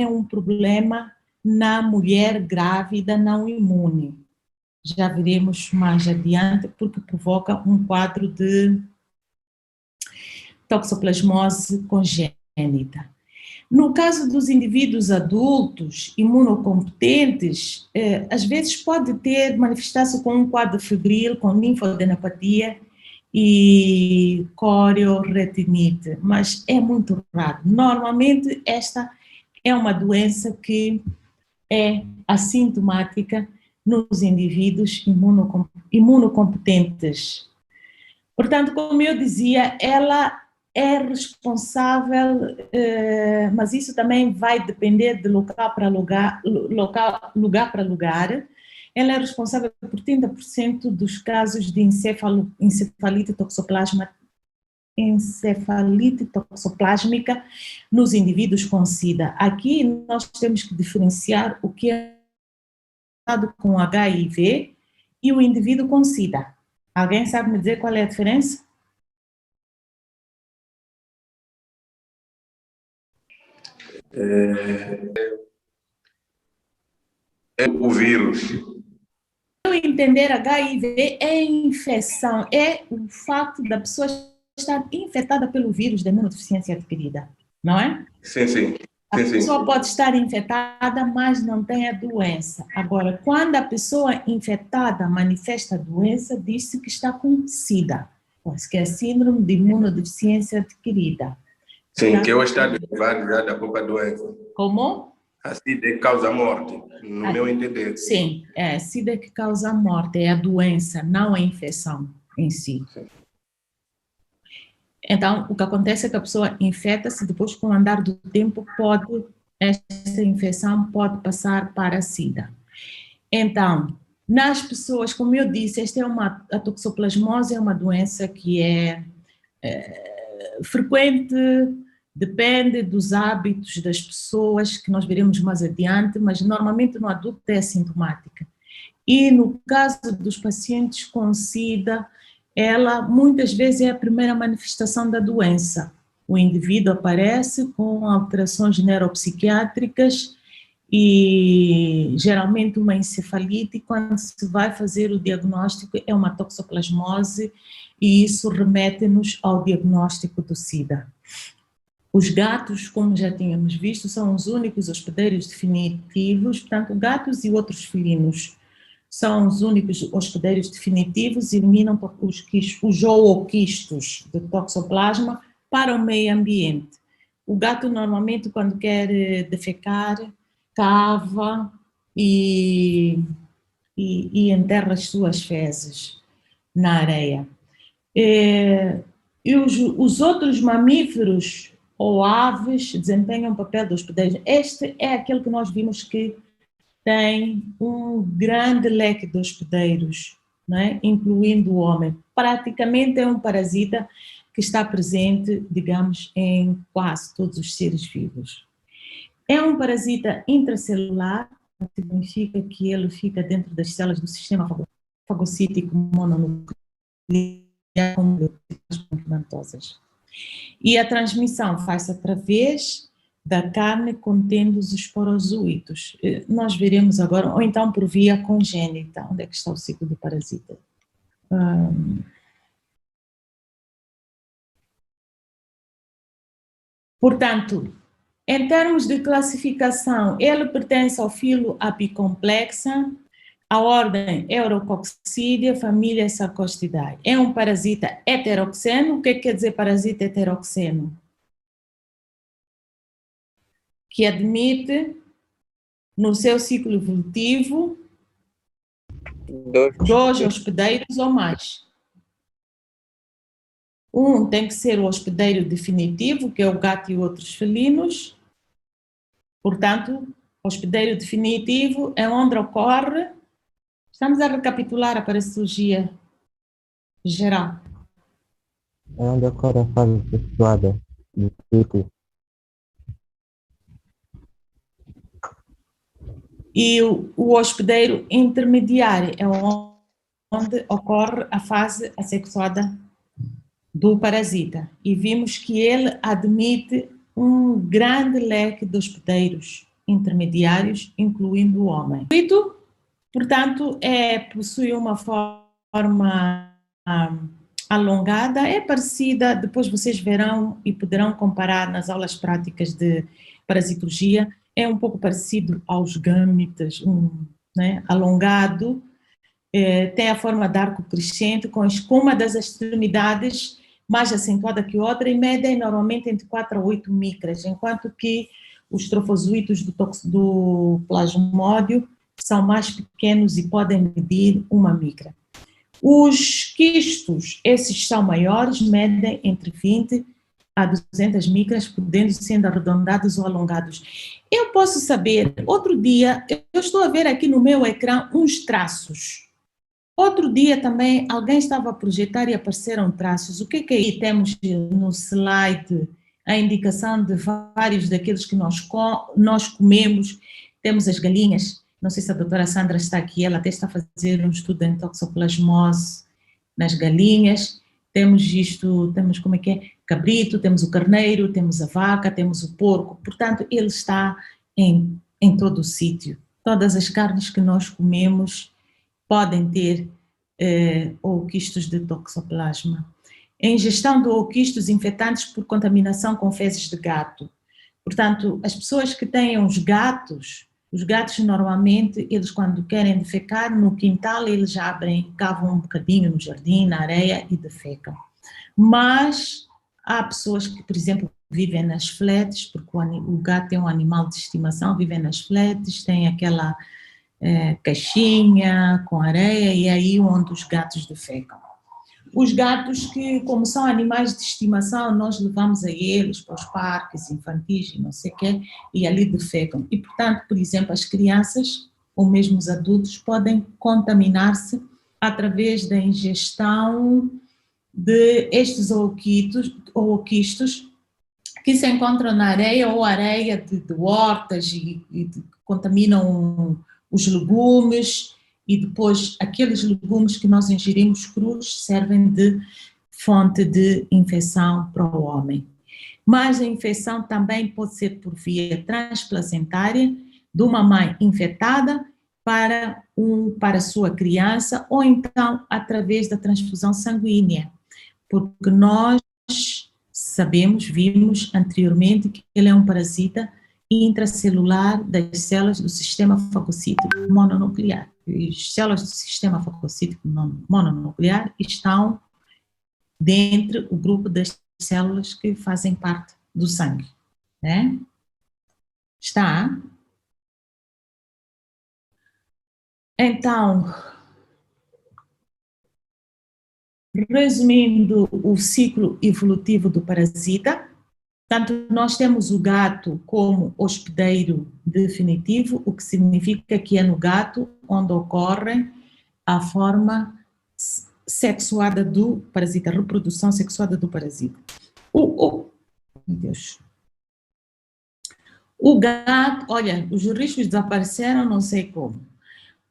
um problema na mulher grávida não imune. Já veremos mais adiante, porque provoca um quadro de toxoplasmose congênita. No caso dos indivíduos adultos imunocompetentes, às vezes pode manifestar-se com um quadro febril, com linfadenopatia e corioretinite, mas é muito raro. Normalmente esta é uma doença que é assintomática nos indivíduos imunocompetentes. Portanto, como eu dizia, ela é responsável, mas isso também vai depender de lugar para lugar, ela é responsável por 30% dos casos de encefalite toxoplásmica nos indivíduos com SIDA. Aqui nós temos que diferenciar o que é com HIV e o indivíduo com SIDA. Alguém sabe me dizer qual é a diferença? É o vírus. Eu entender, HIV é infecção, é o fato da pessoa estar infectada pelo vírus da imunodeficiência adquirida, não é? Sim, sim. A pessoa pode estar infectada, mas não tem a doença. Agora, quando a pessoa infectada manifesta a doença, diz-se que está com SIDA, que é síndrome de imunodeficiência adquirida. Sim, que é o estado elevado já da própria doença. Como? A SIDA causa a morte, no meu entender. Sim, é a SIDA que causa a morte, é a doença, não a infecção em si. Sim. Então, o que acontece é que a pessoa infecta-se, depois com o andar do tempo esta infecção pode passar para a SIDA. Então, nas pessoas, como eu disse, a toxoplasmose é uma doença que é frequente, depende dos hábitos das pessoas, que nós veremos mais adiante, mas normalmente no adulto é assintomática. E no caso dos pacientes com SIDA, ela muitas vezes é a primeira manifestação da doença. O indivíduo aparece com alterações neuropsiquiátricas e geralmente uma encefalite, quando se vai fazer o diagnóstico é uma toxoplasmose e isso remete-nos ao diagnóstico do SIDA. Os gatos, como já tínhamos visto, são os únicos hospedeiros definitivos, portanto, gatos e outros felinos são os únicos hospedeiros definitivos e eliminam os zooquistos de toxoplasma para o meio ambiente. O gato, normalmente, quando quer defecar, cava e enterra as suas fezes na areia. E os outros mamíferos ou aves desempenham o papel de hospedeiros. Este é aquele que nós vimos que tem um grande leque de hospedeiros, né? Incluindo o homem. Praticamente é um parasita que está presente, digamos, em quase todos os seres vivos. É um parasita intracelular, significa que ele fica dentro das células do sistema fagocítico mononuclear com moléculas filamentosas. E a transmissão faz-se através da carne contendo os esporozooitos. Nós veremos agora, ou então por via congênita, onde é que está o ciclo do parasita. Portanto, em termos de classificação, ele pertence ao filo Apicomplexa, a ordem Eurococcidia, família Sarcostidae. É um parasita heteroxeno. O que quer dizer parasita heteroxeno? Que admite, no seu ciclo evolutivo, dois hospedeiros ou mais. Um tem que ser o hospedeiro definitivo, que é o gato e outros felinos. Portanto, hospedeiro definitivo é onde ocorre. Estamos a recapitular a parasitologia geral. É onde ocorre a fase sexuada do ciclo. E o hospedeiro intermediário é onde ocorre a fase assexuada do parasita. E vimos que ele admite um grande leque de hospedeiros, intermediários, incluindo o homem. Portanto, possui uma forma alongada, é parecida, depois vocês verão e poderão comparar nas aulas práticas de parasitologia, é um pouco parecido aos gâmetas, né, alongado, tem a forma de arco crescente, com uma das extremidades mais acentuada que outra e medem normalmente entre 4 a 8 micras, enquanto que os trofozoítos do plasmódio são mais pequenos e podem medir 1 micra. Os quistos, esses são maiores, medem entre 20 a 200 micras, podendo sendo arredondados ou alongados. Eu posso saber, outro dia, eu estou a ver aqui no meu ecrã uns traços. Outro dia também alguém estava a projetar e apareceram traços. O que é isso? Temos no slide a indicação de vários daqueles que nós comemos. Temos as galinhas, não sei se a doutora Sandra está aqui, ela até está a fazer um estudo em toxoplasmose nas galinhas. Temos como é que é? Cabrito, temos o carneiro, temos a vaca, temos o porco. Portanto, ele está em todo o sítio. Todas as carnes que nós comemos podem ter ooquistos de toxoplasma. A ingestão de ooquistos infectantes por contaminação com fezes de gato. Portanto, as pessoas que têm os gatos normalmente, eles quando querem defecar no quintal, eles cavam um bocadinho no jardim, na areia e defecam. Mas há pessoas que, por exemplo, vivem nas fletes, porque o gato é um animal de estimação, vivem nas fletes, tem aquela caixinha com areia e aí onde os gatos defecam. Os gatos que, como são animais de estimação, nós levamos a eles para os parques infantis e não sei o quê, e ali defecam. E, portanto, por exemplo, as crianças ou mesmo os adultos podem contaminar-se através da ingestão de estes ooquistos que se encontram na areia ou areia de hortas e contaminam os legumes, e depois aqueles legumes que nós ingerimos crus servem de fonte de infecção para o homem. Mas a infecção também pode ser por via transplacentária, de uma mãe infectada para a sua criança, ou então através da transfusão sanguínea, porque nós vimos anteriormente que ele é um parasita intracelular das células do sistema fagocítico mononuclear. As células do sistema fagocítico mononuclear estão dentro do grupo das células que fazem parte do sangue, né? Está? Então, resumindo o ciclo evolutivo do parasita, portanto, nós temos o gato como hospedeiro definitivo, o que significa que é no gato onde ocorre a forma sexuada do parasita, a reprodução sexuada do parasita. Meu Deus. O gato, olha, os riscos desapareceram, não sei como.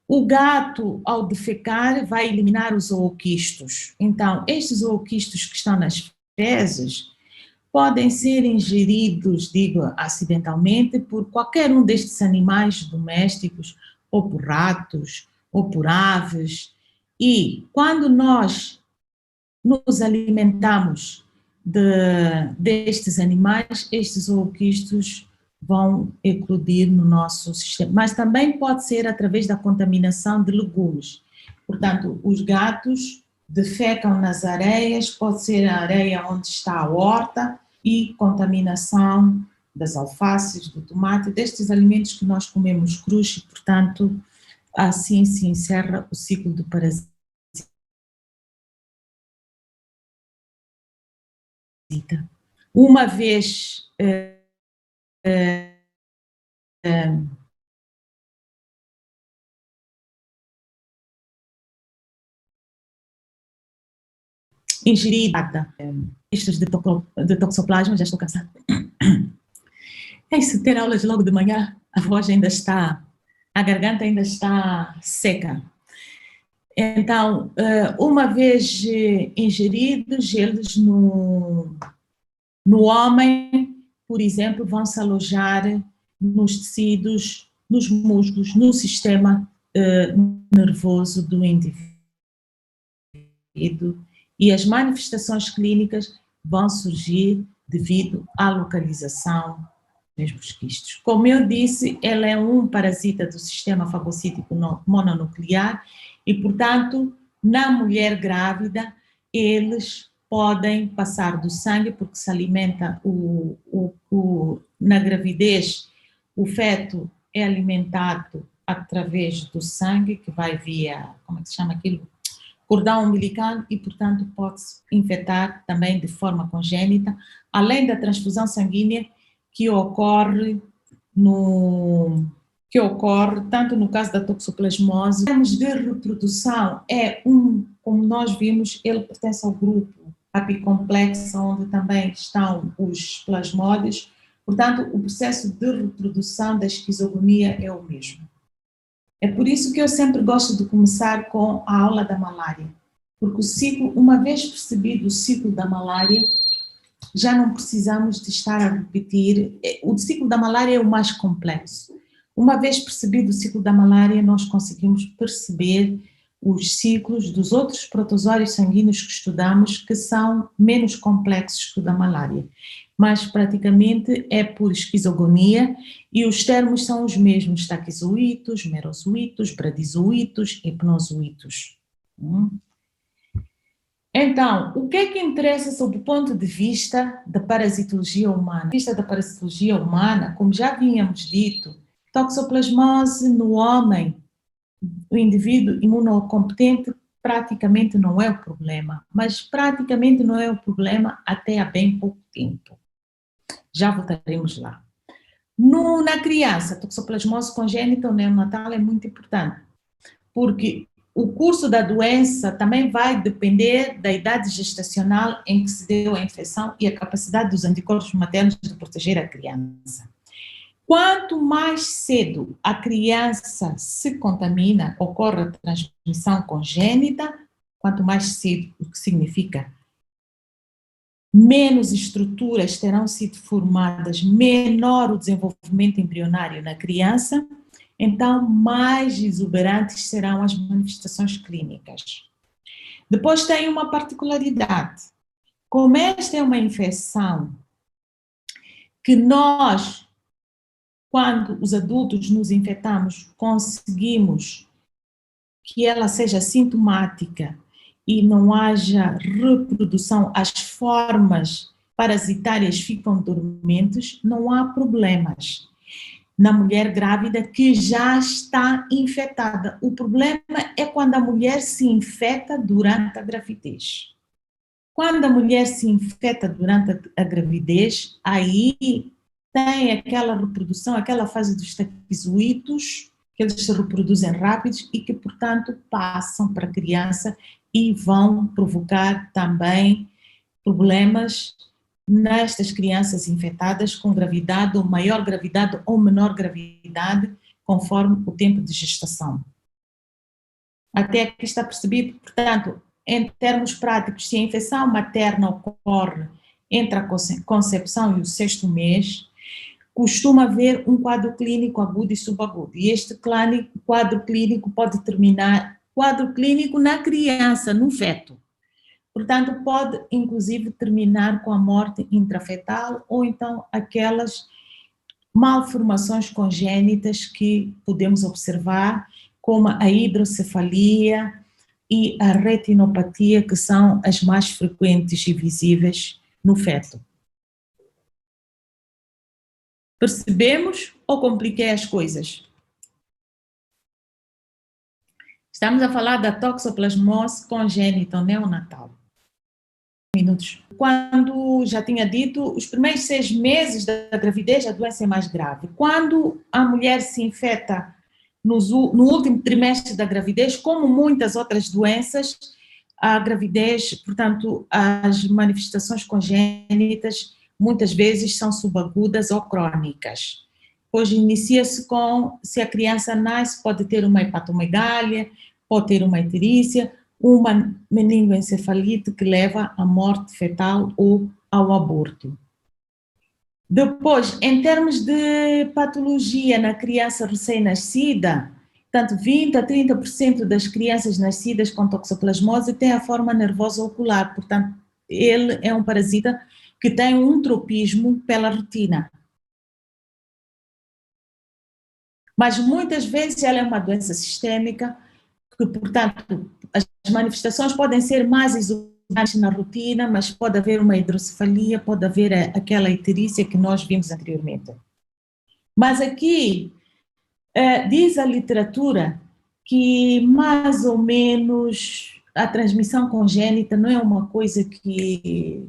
O gato, ao defecar, vai eliminar os ooquistos. Então, estes ooquistos que estão nas fezes podem ser ingeridos, acidentalmente, por qualquer um destes animais domésticos, ou por ratos, ou por aves. E quando nós nos alimentamos destes animais, estes ooquistos vão eclodir no nosso sistema. Mas também pode ser através da contaminação de legumes. Portanto, os gatos defecam nas areias, pode ser a areia onde está a horta, e contaminação das alfaces, do tomate, destes alimentos que nós comemos crus, e, portanto, assim se encerra o ciclo do parasita. Uma vez ingerida estes de toxoplasma, já estou cansada. Se ter aulas logo de manhã, a voz ainda está, a garganta ainda está seca. Então, uma vez ingeridos, eles no homem, por exemplo, vão se alojar nos tecidos, nos músculos, no sistema nervoso do indivíduo. E as manifestações clínicas vão surgir devido à localização dos mesmos quistos. Como eu disse, ela é um parasita do sistema fagocítico mononuclear e, portanto, na mulher grávida, eles podem passar do sangue, porque se alimenta na gravidez, o feto é alimentado através do sangue, que vai via, como é que se chama aquilo? Cordão umbilical, e, portanto, pode-se infectar também de forma congênita, além da transfusão sanguínea que ocorre tanto no caso da toxoplasmose. Em termos de reprodução, como nós vimos, ele pertence ao grupo apicomplexo, onde também estão os plasmódios. Portanto, o processo de reprodução da esquizogonia é o mesmo. É por isso que eu sempre gosto de começar com a aula da malária, porque o ciclo, uma vez percebido o ciclo da malária, já não precisamos de estar a repetir. O ciclo da malária é o mais complexo. Uma vez percebido o ciclo da malária, nós conseguimos perceber os ciclos dos outros protozoários sanguíneos que estudamos, que são menos complexos que o da malária. Mas praticamente é por esquizogonia e os termos são os mesmos: taquizoítos, merozoítos, bradizoítos, hipnozoítos. Então, o que é que interessa sob o ponto de vista da parasitologia humana? Do ponto de vista da parasitologia humana, como já havíamos dito, toxoplasmose no homem, o indivíduo imunocompetente, praticamente não é o problema, mas praticamente não é o problema até há bem pouco tempo. Já voltaremos lá. Na criança, a toxoplasmose congênita ou neonatal é muito importante, porque o curso da doença também vai depender da idade gestacional em que se deu a infecção e a capacidade dos anticorpos maternos de proteger a criança. Quanto mais cedo a criança se contamina, ocorre a transmissão congênita, quanto mais cedo, o que significa menos estruturas terão sido formadas, menor o desenvolvimento embrionário na criança, então mais exuberantes serão as manifestações clínicas. Depois tem uma particularidade. Como esta é uma infecção que nós, quando os adultos nos infectamos, conseguimos que ela seja sintomática e não haja reprodução, as formas parasitárias ficam dormentes, não há problemas na mulher grávida que já está infectada. O problema é quando a mulher se infecta durante a gravidez. Quando a mulher se infecta durante a gravidez, aí tem aquela reprodução, aquela fase dos taquizoítos, que eles se reproduzem rápidos e que, portanto, passam para a criança e vão provocar também problemas nestas crianças infectadas com gravidade, ou maior gravidade ou menor gravidade, conforme o tempo de gestação. Até aqui está percebido, portanto, em termos práticos, se a infecção materna ocorre entre a concepção e o 6º mês, costuma haver um quadro clínico agudo e subagudo. E este quadro clínico pode terminar, quadro clínico na criança, no feto. Portanto, pode inclusive terminar com a morte intrafetal ou então aquelas malformações congênitas que podemos observar, como a hidrocefalia e a retinopatia, que são as mais frequentes e visíveis no feto. Percebemos ou compliquei as coisas? Estamos a falar da toxoplasmose congênita neonatal. Minutos. Quando já tinha dito, os primeiros 6 meses da gravidez a doença é mais grave. Quando a mulher se infecta no último trimestre da gravidez, como muitas outras doenças, a gravidez, portanto, as manifestações congênitas muitas vezes são subagudas ou crônicas. Hoje inicia-se se a criança nasce, pode ter uma hepatomegália, pode ter uma icterícia, uma meningoencefalite que leva à morte fetal ou ao aborto. Depois, em termos de patologia na criança recém-nascida, tanto 20 a 30% das crianças nascidas com toxoplasmose têm a forma nervosa ocular, portanto, ele é um parasita que tem um tropismo pela retina. Mas muitas vezes ela é uma doença sistêmica, que, portanto, as manifestações podem ser mais exuberantes na rotina, mas pode haver uma hidrocefalia, pode haver aquela icterícia que nós vimos anteriormente. Mas aqui diz a literatura que mais ou menos a transmissão congênita não é uma coisa que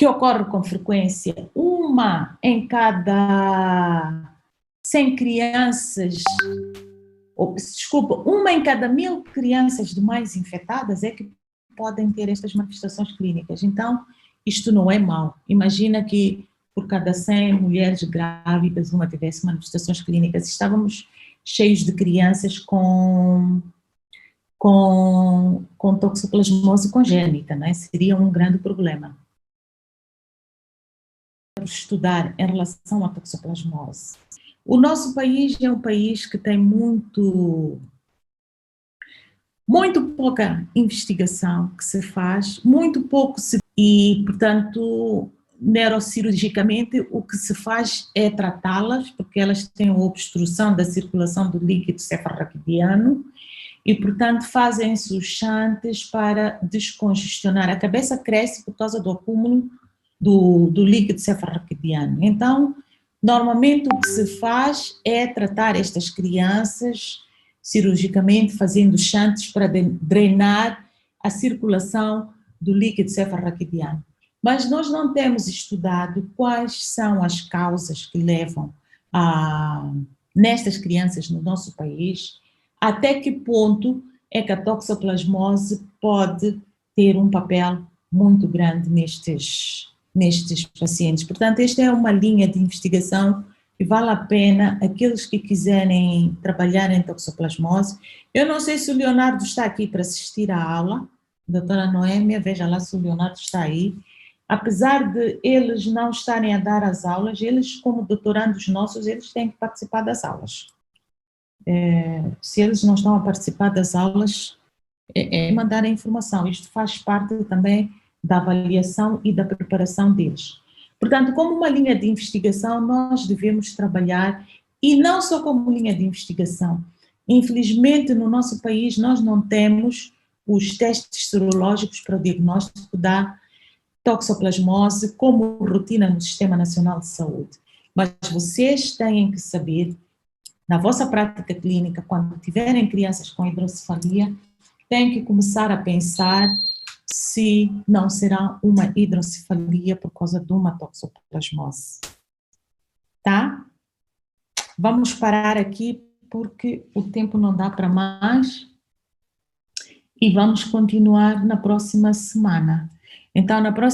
ocorre com frequência. Uma em cada 100 crianças, uma em cada 1000 crianças demais infectadas é que podem ter estas manifestações clínicas. Então, isto não é mau. Imagina que por cada 100 mulheres grávidas, uma tivesse manifestações clínicas. Estávamos cheios de crianças com toxoplasmose congênita, né? Seria um grande problema. Estudar em relação à toxoplasmose. O nosso país é um país que tem muito pouca investigação que se faz, muito pouco e, portanto, neurocirurgicamente o que se faz é tratá-las, porque elas têm obstrução da circulação do líquido cefalorraquidiano e, portanto, fazem-se os shunts para descongestionar. A cabeça cresce por causa do acúmulo do líquido cefalorraquidiano. Então, normalmente o que se faz é tratar estas crianças cirurgicamente, fazendo shunts para drenar a circulação do líquido cefalorraquidiano. Mas nós não temos estudado quais são as causas que levam nestas crianças no nosso país, até que ponto é que a toxoplasmose pode ter um papel muito grande nestes pacientes. Portanto, esta é uma linha de investigação que vale a pena aqueles que quiserem trabalhar em toxoplasmose. Eu não sei se o Leonardo está aqui para assistir à aula, doutora Noêmia, veja lá se o Leonardo está aí. Apesar de eles não estarem a dar as aulas, eles, como doutorandos nossos, eles têm que participar das aulas. Se eles não estão a participar das aulas, é mandar a informação. Isto faz parte também da avaliação e da preparação deles. Portanto, como uma linha de investigação, nós devemos trabalhar, e não só como linha de investigação. Infelizmente, no nosso país, nós não temos os testes serológicos para o diagnóstico da toxoplasmose como rotina no Sistema Nacional de Saúde. Mas vocês têm que saber, na vossa prática clínica, quando tiverem crianças com hidrocefalia, têm que começar a pensar se não será uma hidrocefalia por causa de uma toxoplasmose. Tá? Vamos parar aqui porque o tempo não dá para mais e vamos continuar na próxima semana. Então, na próxima